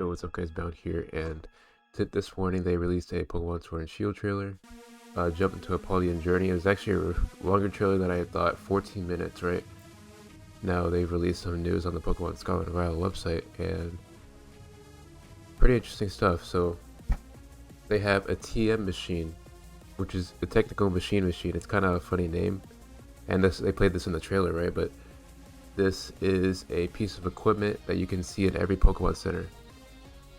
Yo, what's up, guys? Bound here, and this morning they released a Pokemon Sword and Shield trailer. Jump into a Paldean journey. It was actually a longer trailer than I had thought, 14 minutes, right? Now they've released some news on the Pokemon Scarlet and Violet website, and pretty interesting stuff. So they have a TM machine, which is a technical machine. It's kind of a funny name, and they played this in the trailer, right? But this is a piece of equipment that you can see in every Pokemon Center.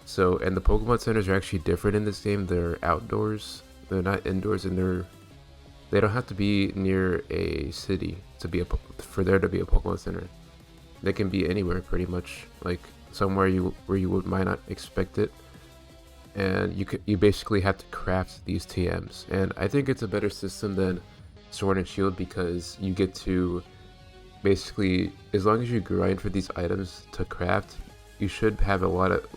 So, and the Pokemon centers are actually different in this game. They're outdoors. They're not indoors, and they don't have to be near a city to be for there to be a Pokemon center. They can be anywhere, pretty much, like somewhere where you might not expect it. And you basically have to craft these TMs. And I think it's a better system than Sword and Shield because you get to basically, as long as you grind for these items to craft, you should have a lot of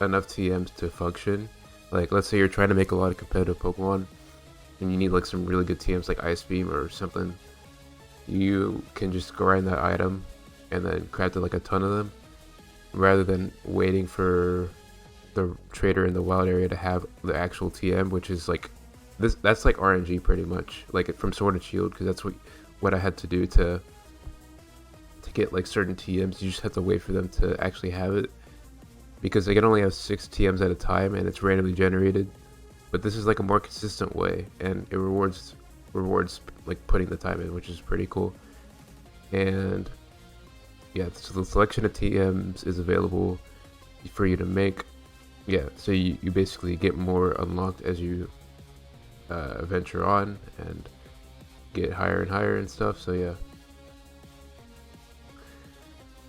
enough TMs to function. Like, let's say you're trying to make a lot of competitive Pokemon and you need like some really good TMs like Ice Beam or something. You can just grind that item and then craft like a ton of them rather than waiting for the trader in the wild area to have the actual TM, which is like that's like RNG pretty much, like from Sword and Shield, because that's what I had to do to get like certain TMs. You just have to wait for them to actually have it, because they can only have 6 TMs at a time and it's randomly generated. But this is like a more consistent way, and it rewards like putting the time in, which is pretty cool. And yeah, so the selection of TMs is available for you to make. Yeah, so you basically get more unlocked as you venture on and get higher and higher and stuff. So yeah.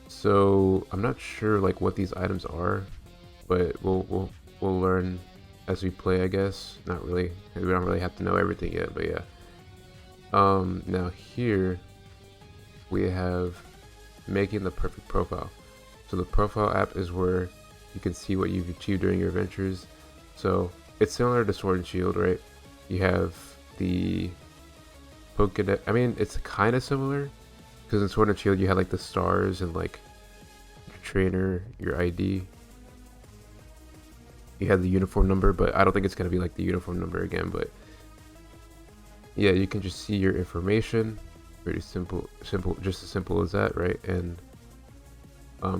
So I'm not sure like what these items are, but we'll learn as we play, I guess. Not really. We don't really have to know everything yet, but yeah. Now here we have making the perfect profile. So the profile app is where you can see what you've achieved during your adventures. So it's similar to Sword and Shield, right? You have the Pokédex. I mean, it's kind of similar, because in Sword and Shield you had like the stars and like your trainer, your ID. You had the uniform number, but I don't think it's gonna be like the uniform number again. But yeah, you can just see your information. Pretty simple, just as simple as that, right? And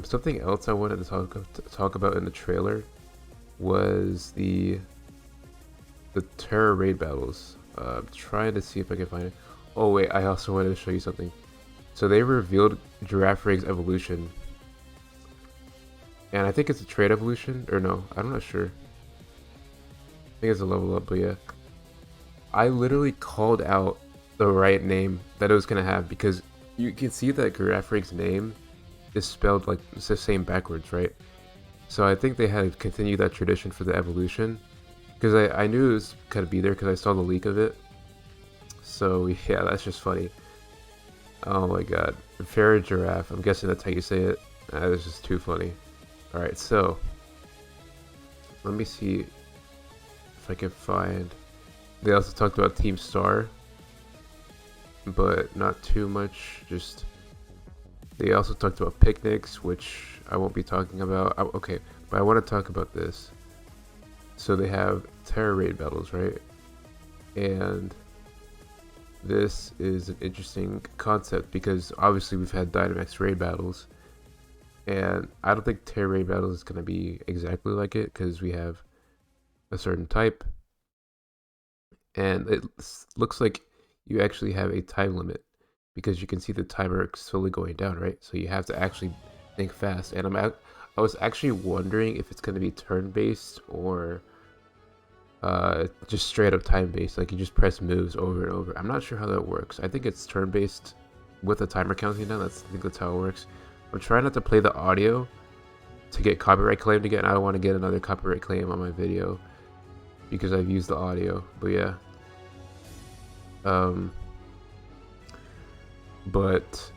something else I wanted to talk about in the trailer was the Terra raid battles. I'm trying to see if I can find it. Oh wait, I also wanted to show you something. So they revealed Giraffrig's evolution, and I think it's a trade evolution, or no, I'm not sure. I think it's a level up, but yeah. I literally called out the right name that it was gonna have, because you can see that Giraffrig's name is spelled like it's the same backwards, right? So I think they had to continue that tradition for the evolution, because I knew it was gonna be there because I saw the leak of it. So yeah, that's just funny. Oh my god. Fairy Giraffe. I'm guessing that's how you say it. That is just too funny. Alright, so let me see if I can find. They also talked about Team Star, but not too much. Just they also talked about picnics, which I won't be talking about. Okay, but I want to talk about this. So they have Terra raid battles, right? And this is an interesting concept because obviously we've had Dynamax raid battles, and I don't think Terra raid battles is going to be exactly like it, because we have a certain type, and it looks like you actually have a time limit, because you can see the timer slowly going down, right? So you have to actually think fast. And I was actually wondering if it's going to be turn-based or just straight up time-based, like you just press moves over and over. I'm not sure how that works. I think it's turn-based with the timer counting down. I think that's how it works. I'm trying not to play the audio to get copyright claimed again. I don't want to get another copyright claim on my video because I've used the audio. But yeah. But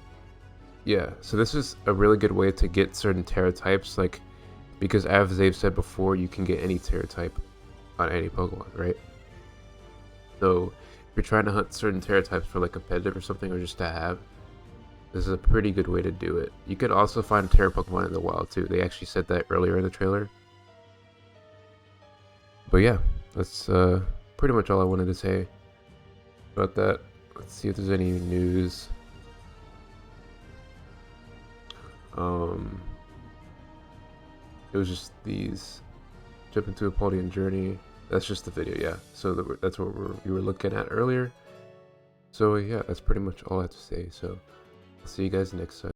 yeah, so this is a really good way to get certain Terra types, like, because as they've said before, you can get any Terra type on any Pokemon, right? So if you're trying to hunt certain Terra types for like competitive or something, or just to have, this is a pretty good way to do it. You could also find Terra Pokemon in the wild too. They actually said that earlier in the trailer. But yeah, that's pretty much all I wanted to say about that. Let's see if there's any news. It was just these jump into a Paldean journey. That's just the video, yeah. So that's what you were looking at earlier. So yeah, that's pretty much all I have to say. So I'll see you guys next time.